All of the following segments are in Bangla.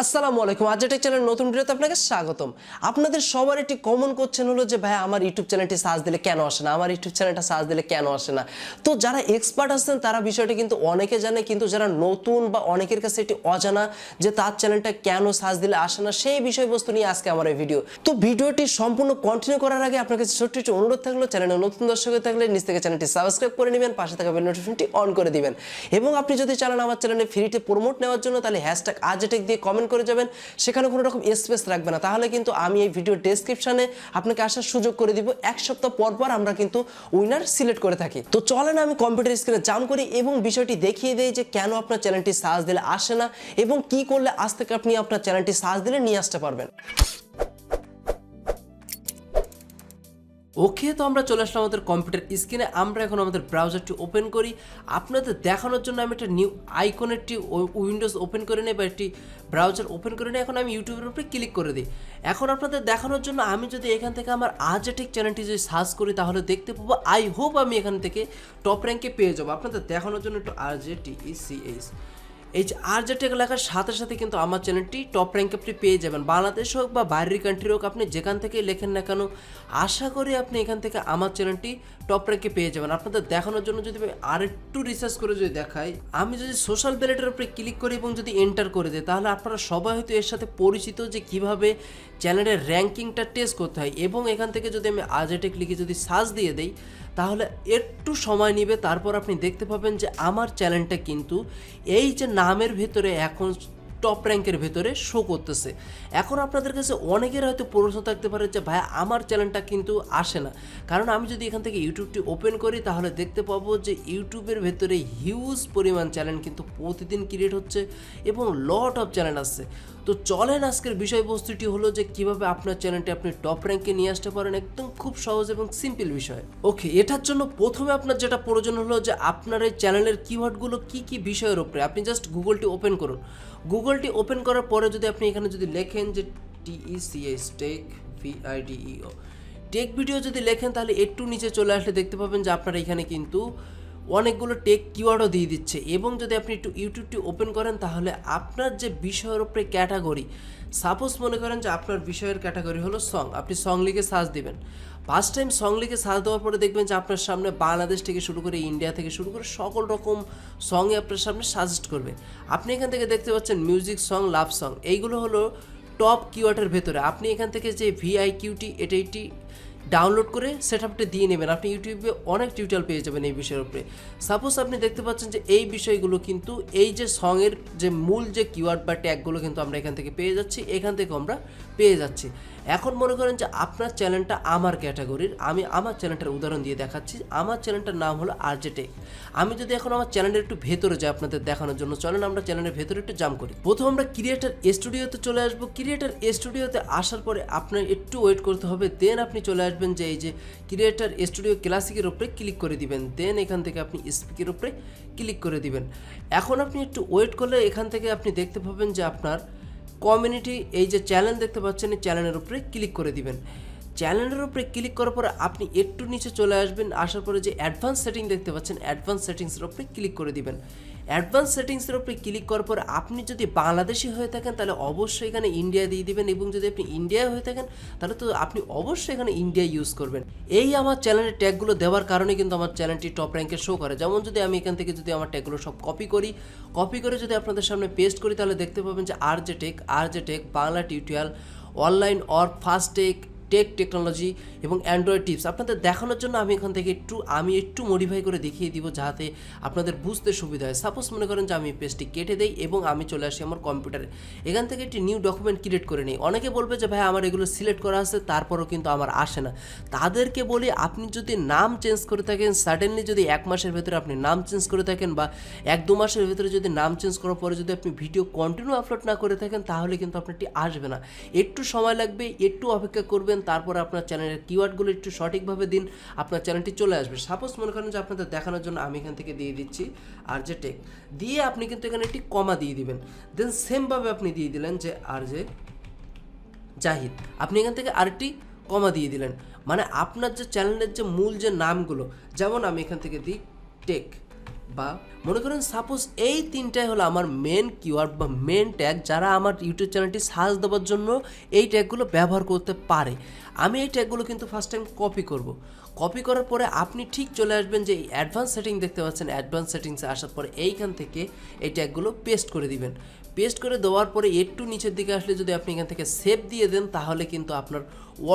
আসসালামু আলাইকুম। RJTecH চ্যানেলের নতুন ভিডিওতে আপনাকে স্বাগতম। আপনাদের সবার একটি কমন কোশ্চেন হলো যে ভাই আমার ইউটিউব চ্যানেলটি সার্চ দিলে কেন আসে না, আমার ইউটিউব চ্যানেলটা সার্চ দিলে কেন আসে না। তো যারা এক্সপার্ট আছেন তারা বিষয়টা কিন্তু অনেকে জানে, কিন্তু যারা নতুন বা অনেকের কাছে এটি অজানা যে তার চ্যানেলটা কেন সার্চ দিলে আসে না, সেই বিষয়বস্তু নিয়ে আজকে আমার এই ভিডিও। তো ভিডিওটি সম্পূর্ণ কন্টিনিউ করার আগে আপনার কাছে ছোট্ট একটি অনুরোধ থাকলো, চ্যানেলের নতুন দর্শক হয়ে থাকলে নিচ থেকে চ্যানেলটি সাবস্ক্রাইব করে নেবেন, পাশে থাকা বেল নোটিফিকেশনটি অন করে দিবেন। এবং আপনি যদি চান আমার চ্যানেলে ফ্রিতে প্রমোট নেওয়ার জন্য, তাহলে #RJTecH দিয়ে কমেন্ট করে যাবেন, সেখানে কোনো রকম স্পেস রাখবে না। তাহলে কিন্তু আমি এই ভিডিও ডেসক্রিপশনে আপনাকে আসার সুযোগ করে দিব। এক সপ্তাহ পর পর আমরা কিন্তু উইনার সিলেক্ট করে থাকি। তো চলেন আমি কম্পিউটার স্ক্রিনে জাম্প করি এবং বিষয়টি দেখিয়ে দেই যে কেন আপনার চ্যানেলটি সার্চ দিলে আসে না এবং কি করলে আজ থেকে আপনি আপনার চ্যানেলটি সার্চ দিলে নিয়ে আসতে পারবেন। ওকে, তো আমরা চলে আসলাম আমাদের কম্পিউটার স্ক্রিনে। আমরা এখন আমাদের ব্রাউজারটি ওপেন করি। আপনাদের দেখানোর জন্য আমি একটা নিউ আইকনের একটি উইন্ডোজ ওপেন করে নিই বা একটি ব্রাউজার ওপেন করে নিই। এখন আমি ইউটিউবের উপরে ক্লিক করে দিই। এখন আপনাদের দেখানোর জন্য আমি যদি এখান থেকে আমার RJTecH চ্যানেলটি যদি সার্চ করি তাহলে দেখতে পাবো, আই হোপ আমি এখান থেকে টপ র্যাঙ্কে পেয়ে যাবো। আপনাদের দেখানোর জন্য একটু RJTecH এই যে RJTecH লেখার সাথে সাথে কিন্তু আমার চ্যানেলটি টপ র্যাঙ্কে আপনি পেয়ে যাবেন। বাংলাদেশ হোক বা বাইরের কান্ট্রি হোক, আপনি যেখান থেকে লেখেন না কেন, আশা করি আপনি এখান থেকে আমার চ্যানেলটি টপ র্যাঙ্কে পেয়ে যাবেন। আপনাদের দেখানোর জন্য যদি আমি আরেকটু রিসার্চ করে যদি দেখাই, আমি যদি সোশ্যাল ব্যালেটের উপরে ক্লিক করি এবং যদি এন্টার করে দিই, তাহলে আপনারা সবাই হয়তো এর সাথে পরিচিত যে কীভাবে চ্যানেলের র্যাঙ্কিংটা টেস্ট করতে হয়। এবং এখান থেকে যদি আমি RJTecH লিখে যদি সার্চ দিয়ে দিই, তাহলে একটু সময় নেবে, তারপর আপনি দেখতে পাবেন যে আমার চ্যানেলটা কিন্তু এই যে নামের ভেতরে এখন টপ র্যাঙ্কের ভেতরে শো করতেছে। এখন আপনাদের কাছে অনেকের হয়তো প্রশ্ন থাকতে পারে যে ভাই আমার চ্যানেলটা কিন্তু আসে না, কারণ আমি যদি এখান থেকে ইউটিউবটি ওপেন করি তাহলে দেখতে পাবো যে ইউটিউবের ভেতরে হিউজ পরিমাণ চ্যানেল কিন্তু প্রতিদিন ক্রিয়েট হচ্ছে এবং লট অফ চ্যানেল আসছে। তো চলেন আজকের বিষয়বস্তুটি হলো যে কিভাবে আপনার চ্যানেলটি আপনি টপ র্যাঙ্কে নিয়ে আসতে পারেন, একদম খুব সহজ এবং সিম্পল বিষয়। ওকে, এটার জন্য প্রথমে আপনার যেটা প্রয়োজন হলো যে আপনার এই চ্যানেলের কিওয়ার্ডগুলো কী কী বিষয়ের উপরে, আপনি জাস্ট গুগলটি ওপেন করুন। গুগলটি ওপেন করার পরে যদি আপনি এখানে যদি লেখেন যে টেক ভিডিও যদি লেখেন, তাহলে একটু নিচে চলে আসলে দেখতে পাবেন যে আপনারা এখানে কিন্তু অনেকগুলো টেক কিওয়ার্ডও দিয়ে দিচ্ছে। এবং যদি আপনি একটু ইউটিউবটি ওপেন করেন, তাহলে আপনার যে বিষয়ের উপরে ক্যাটাগরি, সাপোজ মনে করেন যে আপনার বিষয়ের ক্যাটাগরি হলো সং, আপনি সং লিখে সার্চ দিবেন। ফার্স্ট টাইম সং লিখে সার্চ দেওয়ার পরে দেখবেন যে আপনার সামনে বাংলাদেশ থেকে শুরু করে ইন্ডিয়া থেকে শুরু করে সকল রকম সংই আপনার সামনে সাজেস্ট করবে। আপনি এখান থেকে দেখতে পাচ্ছেন মিউজিক সং, লাভ সং, এইগুলো হলো টপ কিওয়ার্ডের ভেতরে। আপনি এখান থেকে যে VIQT এটি ডাউনলোড করে সেটআপটা দিয়ে নেবেন। আপনি ইউটিউবে অনেক টিউটোরিয়াল পেয়ে যাবেন এই বিষয়ের উপরে। সাপোজ আপনি দেখতে পাচ্ছেন যে এই বিষয়গুলো কিন্তু এই যে সঙের যে মূল যে কিওয়ার্ড বা ট্যাগগুলো কিন্তু আমরা এখান থেকে পেয়ে যাচ্ছি, এখান থেকে আমরা পেয়ে যাচ্ছি। এখন মনে করেন যে আপনার চ্যানেলটা আমার ক্যাটাগরির, আমি আমার চ্যানেলটার উদাহরণ দিয়ে দেখাচ্ছি। আমার চ্যানেলটার নাম হলো RJTecH। আমি যদি এখন আমার চ্যানেলের একটু ভেতরে যাই আপনাদের দেখানোর জন্য, চলেন আমরা চ্যানেলের ভেতরে একটু জাম্প করি। প্রথম আমরা ক্রিয়েটার স্টুডিওতে চলে আসবো। ক্রিয়েটার স্টুডিওতে আসার পরে আপনার একটু ওয়েট করতে হবে, দেন আপনি চলে আসবেন যে এই যে ক্রিয়েটার স্টুডিও ক্লাসিকের উপরে ক্লিক করে দিবেন। দেন এখান থেকে আপনি স্পিকের উপরে ক্লিক করে দিবেন। এখন আপনি একটু ওয়েট করলে এখান থেকে আপনি দেখতে পাবেন যে আপনার কমিউনিটি এই যে চ্যানেল দেখতে পাচ্ছেন, এই চ্যানেলের উপরে ক্লিক করে দিবেন। চ্যানেলের উপরে ক্লিক করার পরে আপনি একটু নিচে চলে আসবেন, আসার পরে যে অ্যাডভান্স সেটিং দেখতে পাচ্ছেন, অ্যাডভান্স সেটিংসের উপরে ক্লিক করে দিবেন। অ্যাডভান্স সেটিংসের উপরে ক্লিক করার পর আপনি যদি বাংলাদেশি হয়ে থাকেন তাহলে অবশ্যই এখানে ইন্ডিয়া দিয়ে দিবেন, এবং যদি আপনি ইন্ডিয়ায় হয়ে থাকেন তাহলে তো আপনি অবশ্যই এখানে ইন্ডিয়া ইউজ করবেন। এই আমার চ্যানেলের ট্যাগগুলো দেওয়ার কারণে কিন্তু আমার চ্যানেলটি টপ র্যাঙ্কে শো করে। যেমন যদি আমি এখান থেকে যদি আমার ট্যাগগুলো সব কপি করে যদি আপনাদের সামনে পেস্ট করি, তাহলে দেখতে পাবেন যে RJTecH Bangla tutorial, online or fast technology এবং অ্যান্ড্রয়েড টিপস। আপনাদের দেখানোর জন্য আমি এখান থেকে একটু মডিফাই করে দেখিয়ে দিব যাতে আপনাদের বুঝতে সুবিধা হয়। সাপোজ মনে করেন যে আমি পেজটি কেটে দেই এবং আমি চলে আসি আমার কম্পিউটারে, এখান থেকে একটি নিউ ডকুমেন্ট ক্রিয়েট করে নিই। অনেকে বলবে যে ভাই আমার এগুলো সিলেক্ট করা আছে তারপরও কিন্তু আমার আসে না। তাদেরকে বলি, আপনি যদি নাম চেঞ্জ করে থাকেন, সাডেনলি যদি 1 মাসের ভেতরে আপনি নাম চেঞ্জ করে থাকেন বা 1-2 মাসের ভেতরে যদি নাম চেঞ্জ করার পরে যদি আপনি ভিডিও কন্টিনিউ আপলোড না করে থাকেন, তাহলে কিন্তু আপনারটি আসবে না। একটু সময় লাগবে, একটু অপেক্ষা করবেন, তারপর আপনার চ্যানেলের কিওয়ার্ডগুলো একটু সঠিকভাবে দিন, আপনার চ্যানেলটি চলে আসবে। সাপোজ মনে করেন যে আপনাদের দেখানোর জন্য আমি এখান থেকে দিয়ে দিচ্ছি RJTecH, দিয়ে আপনি কিন্তু এখানে একটি কমা দিয়ে দিবেন। দেন সেমভাবে আপনি দিয়ে দিলেন যে RJ জাহিদ, আপনি এখান থেকে আরেকটি কমা দিয়ে দিলেন। মানে আপনার যে চ্যানেলের যে মূল যে নামগুলো, যেমন আমি এখান থেকে দিই টেক, বা মনে করেন সাপোজ এই তিনটাই হলো আমার মেন কিওয়ার্ড বা মেন ট্যাগ, যারা আমার ইউটিউব চ্যানেলটি সার্চ দেওয়ার জন্য এই ট্যাগগুলো ব্যবহার করতে পারে। আমি এই ট্যাগগুলো কিন্তু ফার্স্ট টাইম কপি করব। কপি করার পরে আপনি ঠিক চলে আসবেন যে এই অ্যাডভান্স সেটিং দেখতে পাচ্ছেন, অ্যাডভান্স সেটিংসে আসার পরে এইখান থেকে এই ট্যাগগুলো পেস্ট করে দিবেন। পেস্ট করে দেওয়ার পরে একটু নিচের দিকে আসলে যদি আপনি এখান থেকে সেভ দিয়ে দেন তাহলে কিন্তু আপনার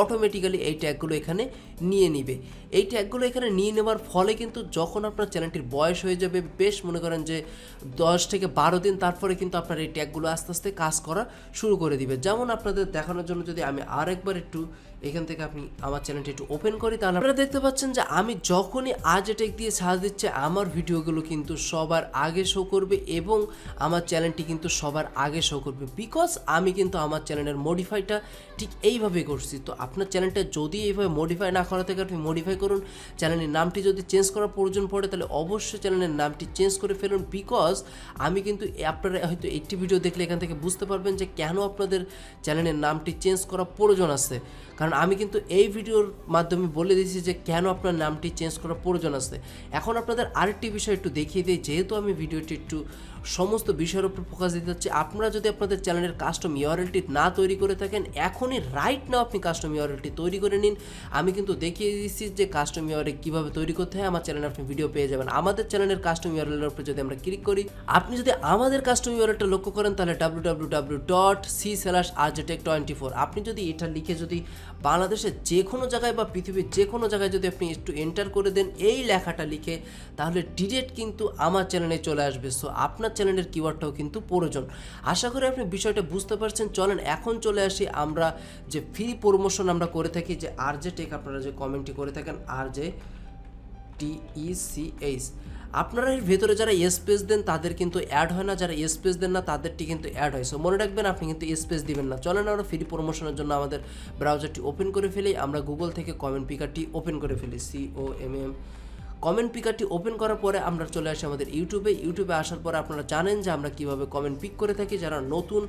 অটোমেটিক্যালি এই ট্যাগগুলো এখানে নিয়ে নিবে। এই ট্যাগগুলো এখানে নিয়ে নেওয়ার ফলে কিন্তু যখন আপনার চ্যানেলটির বয়স হয়ে যাবে বেশ মনে করেন যে 10 থেকে 12 দিন, তারপরে কিন্তু আপনার এই ট্যাগগুলো আস্তে আস্তে কাজ করা শুরু করে দিবে। যেমন আপনাদের দেখানোর জন্য যদি আমি আরেকবার একটু এখান থেকে আপনি আমার চ্যানেলটি একটু ওপেন করি, তাহলে আপনারা দেখতে পাচ্ছেন যে আমি যখনই RJTecH দিয়ে সার্চ দিচ্ছে আমার ভিডিওগুলো কিন্তু সবার আগে শো করবে এবং আমার চ্যানেলটি কিন্তু সবার আগে শো করবে, বিকজ আমি কিন্তু আমার চ্যানেলের মডিফাইটা ঠিক এইভাবে করছি। তো আপনার চ্যানেলটা যদি এইভাবে মডিফাই না করা থাকে আপনি মডিফাই করুন। চ্যানেলের নামটি যদি চেঞ্জ করার প্রয়োজন পড়ে তাহলে অবশ্যই চ্যানেলের নামটি চেঞ্জ করে ফেলুন, বিকজ আমি কিন্তু আপনারা হয়তো একটি ভিডিও দেখলে এখান থেকে বুঝতে পারবেন যে কেন আপনাদের চ্যানেলের নামটি চেঞ্জ করা প্রয়োজন আছে। কারণ আমি কিন্তু এই ভিডিওর মাধ্যমে বলে দিয়েছি যে কেন আপনার নামটি চেঞ্জ করার প্রয়োজন আছে। এখন আপনাদের আরেকটি বিষয় একটু দেখিয়ে দিই, যেহেতু আমি ভিডিওটি একটু সমস্ত বিষয়ের উপর ফোকাস দিতে হচ্ছে। আপনারা যদি আপনাদের চ্যানেলের কাস্টম ইউআরএলটি না তৈরি করে থাকেন, এখনই রাইট নাও আপনি কাস্টম ইউআরএলটি তৈরি করে নিন। আমি কিন্তু দেখিয়ে দিচ্ছি যে কাস্টম ইউআরএল কীভাবে তৈরি করতে হয়, আমার চ্যানেলে আপনি ভিডিও পেয়ে যাবেন। আমাদের চ্যানেলের কাস্টম ইউআরএলের উপরে যদি আমরা ক্লিক করি, আপনি যদি আমাদের কাস্টম ইউআরএলটা লক্ষ্য করেন তাহলে www.c/RJTecH24, আপনি যদি এটা লিখে যদি বাংলাদেশের যে কোনো জায়গায় বা পৃথিবীর যে কোনো জায়গায় যদি আপনি একটু এন্টার করে দেন এই লেখাটা লিখে, তাহলে ডিরেক্ট কিন্তু আমার চ্যানেলে চলে আসবে। সো আপনার চ্যানেলের কিওয়ার্ডটাও কিন্তু প্রয়োজন। আশা করি আপনি বিষয়টা বুঝতে পারছেন। চলেন এখন চলে আসি আমরা যে ফ্রি প্রমোশন আমরা করে থাকি, যে RJTecH আপনারা যে কমেন্টটি করে থাকেন RJTECH, আপনারা এর ভেতরে যারা স্পেস দেন তাদের কিন্তু অ্যাড হয় না, যারা স্পেস দেন না তাদেরটি কিন্তু অ্যাড হয়। সো মনে রাখবেন আপনি কিন্তু স্পেস দিবেন না। চলেন আমরা ফ্রি প্রমোশনের জন্য আমাদের ব্রাউজারটি ওপেন করে ফেলি। আমরা গুগল থেকে কমেন্ট পিকারটি ওপেন করে ফেলি, COMM কমেন্ট পিকারটি ওপেন করার পরে আমরা চলে আসি আমাদের ইউটিউবে আসার পরে আপনারা জানেন যে আমরা কিভাবে কমেন্ট পিক করে থাকি। যারা নতুন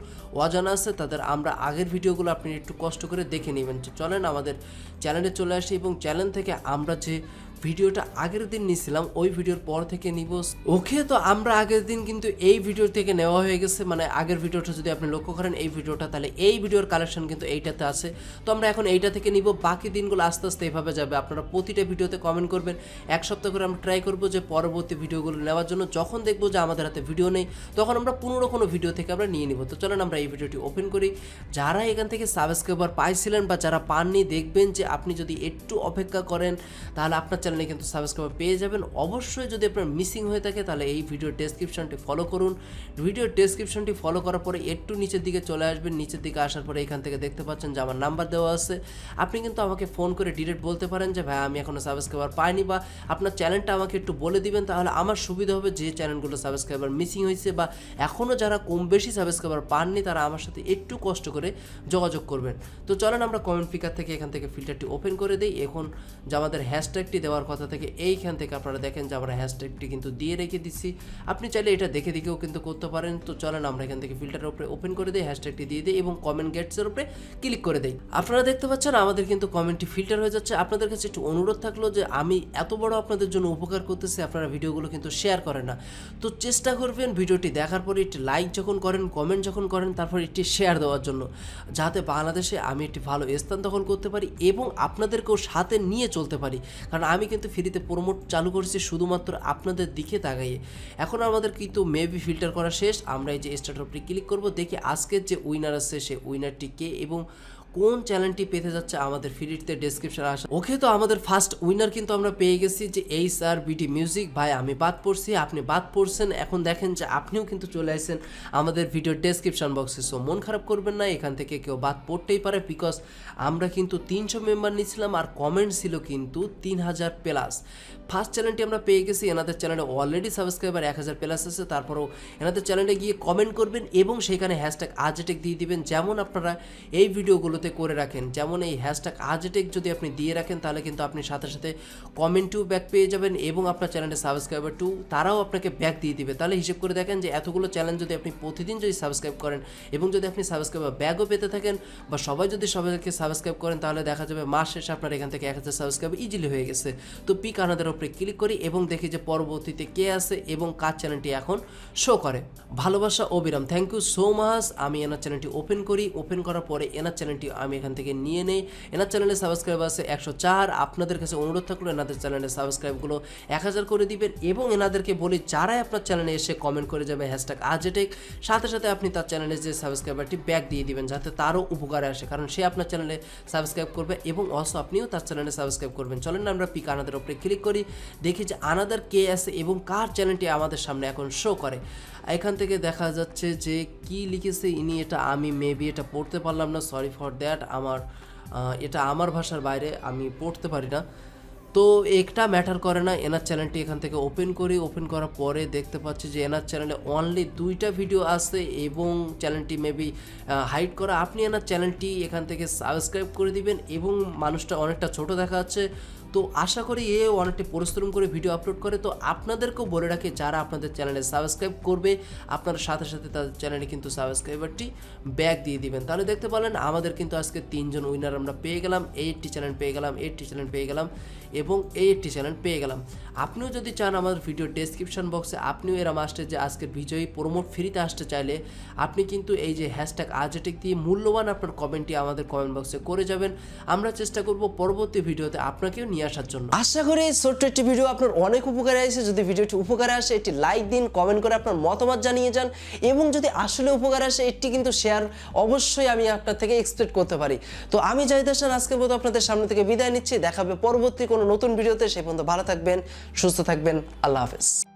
অজানা আছে তাদের আমরা আগের ভিডিওগুলো আপনি একটু কষ্ট করে দেখে নেবেন। চলেন আমাদের চ্যানেলে চলে আসি এবং চ্যানেল থেকে আমরা যে ভিডিওটা আগের দিন নিয়েছিলাম ওই ভিডিওর পর থেকে নিব। ওকে, তো আমরা আগের দিন কিন্তু এই ভিডিও থেকে নেওয়া হয়ে গেছে, মানে আগের ভিডিওটা যদি আপনি লক্ষ্য করেন এই ভিডিওটা, তাহলে এই ভিডিওর কালেকশন কিন্তু এইটাতে আছে। তো আমরা এখন এইটা থেকে নিব, বাকি দিনগুলো আস্তে আস্তে এভাবে যাবে। আপনারা প্রতিটা ভিডিওতে কমেন্ট করবেন, এক সপ্তাহ করে আমরা ট্রাই করবো যে পরবর্তী ভিডিওগুলো নেওয়ার জন্য। যখন দেখবো যে আমাদের হাতে ভিডিও নেই তখন আমরা পুনরায় কোনো ভিডিও থেকে আমরা নিয়ে নিব। তো চলেন আমরা এই ভিডিওটি ওপেন করি। যারা এখান থেকে সাবস্ক্রাইবার পাইছিলেন বা যারা পাননি, দেখবেন যে আপনি যদি একটু অপেক্ষা করেন তাহলে আপনার চ্যানেলে কিন্তু সাবস্ক্রাইবার পেয়ে যাবেন। অবশ্যই যদি আপনার মিসিং হয়ে থাকে তাহলে এই ভিডিওর ডেসক্রিপশনটি ফলো করুন। ভিডিওর ডেসক্রিপশনটি ফলো করার পরে একটু নিচের দিকে চলে আসবেন। নিচের দিকে আসার পরে এখান থেকে দেখতে পাচ্ছেন যে আমার নাম্বার দেওয়া আছে। আপনি কিন্তু আমাকে ফোন করে ডিরেক্ট বলতে পারেন যে ভাই আমি এখনও সাবস্ক্রাইবার পাইনি, বা আপনার চ্যানেলটা আমাকে একটু বলে দিবেন, তাহলে আমার সুবিধা হবে। যে চ্যানেলগুলো সাবস্ক্রাইবার মিসিং হয়েছে বা এখনও যারা কম বেশি সাবস্ক্রাইবার পাননি তারা আমার সাথে একটু কষ্ট করে যোগাযোগ করবেন। তো চলেন আমরা কমেন্ট পিকার থেকে এখান থেকে ফিল্টারটি ওপেন করে দিই। এখন যে আমাদের হ্যাশট্যাগটি দেওয়ার কথা থেকে এইখান থেকে আপনারা দেখেন যে আমরা হ্যাশট্যাগটি কিন্তু দিয়ে রেখে দিচ্ছি। আপনি চাইলে এটা দেখে দেখেও কিন্তু করতে পারেন। তো চলেন আমরা এখান থেকে ফিল্টারের উপরে ওপেন করে দিই, হ্যাশট্যাগটি দিয়ে দিই এবং কমেন্ট গেটসের উপরে ক্লিক করে দিই। আপনারা দেখতে পাচ্ছেন আমাদের কিন্তু কমেন্টটি ফিল্টার হয়ে যাচ্ছে। আপনাদের কাছে একটু অনুরোধ থাকলো যে আমি এত বড় আপনাদের জন্য উপকার করতেছি, আপনারা ভিডিওগুলো কিন্তু শেয়ার করেন না। তো চেষ্টা করবেন ভিডিওটি দেখার পরে একটি লাইক যখন করেন, কমেন্ট যখন করেন, তারপর একটি শেয়ার দেওয়ার জন্য, যাতে বাংলাদেশে আমি একটি ভালো স্থান দখল করতে পারি এবং আপনাদেরকেও সাথে নিয়ে চলতে পারি। কারণ আমি কিন্তু ফ্রিতে প্রমোট চালু করছি শুধুমাত্র আপনাদের দিকে তাকাইয়ে। এখন আমাদের কিন্তু মেবি ফিল্টার করা শেষ। আমরা এই যে স্টার্টের উপরে ক্লিক করব, দেখি আজকের যে উইনার আছে সে উইনারটি কে এবং কোন চ্যানেলটি পেতে যাচ্ছে আমাদের ফ্রিতে ডেসক্রিপশনে আসা। ওকে, তো আমাদের ফার্স্ট উইনার কিন্তু আমরা পেয়ে গেছি যে HRBT মিউজিক। ভাই আমি বাদ পড়ছি, আপনি বাদ পড়ছেন। এখন দেখেন যে আপনিও কিন্তু চলে আসছেন আমাদের ভিডিওর ডেসক্রিপশন বক্সে। সো মন খারাপ করবেন না, এখান থেকে কেউ বাদ পড়তেই পারে, বিকজ আমরা কিন্তু 300 মেম্বার নিয়েছিলাম আর কমেন্ট ছিল কিন্তু 3000 প্লাস। ফার্স্ট চ্যানেলটি আমরা পেয়ে গেছি। এনাদের চ্যানেলে অলরেডি সাবস্ক্রাইবার 1000 প্লাস আছে। তারপরেও এনাদের চ্যানেলে গিয়ে কমেন্ট করবেন এবং সেখানে হ্যাশট্যাগ RJTecH দিয়ে দিবেন। যেমন আপনারা এই ভিডিওগুলো ভিডিওতে করে রাখেন, যেমন এই হ্যাশট্যাগ RJTech যদি আপনি দিয়ে রাখেন তাহলে কিন্তু আপনি সাথে সাথে কমেন্টও ব্যাক পেয়ে যাবেন এবং আপনার চ্যানেলের সাবস্ক্রাইবারটু তারাও আপনাকে ব্যাক দিয়ে দিবে। তাহলে হিসেব করে দেখেন যে এতগুলো চ্যানেল যদি আপনি প্রতিদিন যদি সাবস্ক্রাইব করেন এবং যদি আপনি সাবস্ক্রাইবার ব্যাকও পেতে থাকেন বা সবাই যদি সবাইকে সাবস্ক্রাইব করেন তাহলে দেখা যাবে মাস শেষে আপনার এখান থেকে 1000 সাবস্ক্রাইব ইজিলি হয়ে গেছে। তো পিক আনাদের উপরে ক্লিক করি এবং দেখি যে পরবর্তীতে কে আছে এবং কার চ্যানেলটি এখন শো করে। ভালোবাসা অবিরাম, থ্যাংক ইউ সো মাচ। আমি এনার চ্যানেলটি ওপেন করি, ওপেন করার পরে এনার চ্যানেলটি আমি এখান থেকে নিয়ে নেই। এনার চ্যানেলে সাবস্ক্রাইব আছে 104। আপনাদের কাছে অনুরোধ থাকলো এনাদের চ্যানেলের সাবস্ক্রাইবগুলো 1000 করে দিবেন এবং এনাদেরকে বলি যারাই আপনার চ্যানেলে এসে কমেন্ট করে যাবে হ্যাশট্যাগ RJTech, সাথে সাথে আপনি তার চ্যানেলে যে সাবস্ক্রাইবারটি ব্যাক দিয়ে দিবেন যাতে তারও উপকারে আসে, কারণ সে আপনার চ্যানেলে সাবস্ক্রাইব করবে এবং অলসো আপনিও তার চ্যানেলে সাবস্ক্রাইব করবেন। চলেন না আমরা পিক আনাদের উপরে ক্লিক করি, দেখি যে আনাদার কে আছে এবং কার চ্যানেলটি আমাদের সামনে এখন শো করে। এখান থেকে দেখা যাচ্ছে যে কি লিখেছে ইনি, এটা আমি মেবি এটা পড়তে পারলাম না, সরি ফর দ্যাট। এটা আমার ভাষার বাইরে, আমি পড়তে পারি না, তো একটা ম্যাটার করে না। এনার চ্যানেলটি এখান থেকে ওপেন করি, ওপেন করার পরে দেখতে পাচ্ছি যে এনার চ্যানেলে অনলি 2টা ভিডিও আছে এবং চ্যানেলটি মেবি হাইড করা। আপনি এনার চ্যানেলটি এখান থেকে সাবস্ক্রাইব করে দিবেন এবং মানুষটা অনেকটা ছোট দেখা যাচ্ছে, তো আশা করি এ অনেকটা পরিশ্রম করে ভিডিও আপলোড করে। তো আপনাদেরকেও বলে রাখি যারা আপনাদের চ্যানেলে সাবস্ক্রাইব করবে আপনারা সাথে সাথে তাদের চ্যানেলে কিন্তু সাবস্ক্রাইবারটি ব্যাক দিয়ে দিবেন। তাহলে দেখতে পারলেন আমাদের কিন্তু আজকে 3 জন উইনার আমরা পেয়ে গেলাম, 8টি চ্যানেল পেয়ে গেলাম, 8টি চ্যানেল পেয়ে গেলাম এবং 8টি চ্যানেল পেয়ে গেলাম। আপনিও যদি চান আমাদের ভিডিও ডেসক্রিপশন বক্সে আপনিও এরা মাস্টার যে আজকের বিজয়ী প্রমোট ফ্রিতে আসতে চাইলে আপনি কিন্তু এই যে হ্যাশট্যাগ RJTech দিয়ে মূল্যবান আপনার কমেন্টটি আমাদের কমেন্ট বক্সে করে যাবেন। আমরা চেষ্টা করব পরবর্তী ভিডিওতে আপনাকেও নিয়ে আসার জন্য। আশা করি ছোট্ট একটি ভিডিও আপনার অনেক উপকারে আসে। যদি ভিডিওটি উপকারে আসে একটি লাইক দিন, কমেন্ট করে আপনার মতামত জানিয়ে যান এবং যদি আসলে উপকার আসে একটি কিন্তু শেয়ার অবশ্যই আমি আপনার থেকে এক্সপেক্ট করতে পারি। তো আমি জাহিদ হাসান আজকের মতো আপনাদের সামনে থেকে বিদায় নিচ্ছি, দেখাবে পরবর্তী কোনো নতুন ভিডিওতে। সেই পর্যন্ত ভালো থাকবেন, সুস্থ থাকবেন, আল্লাহ হাফেজ।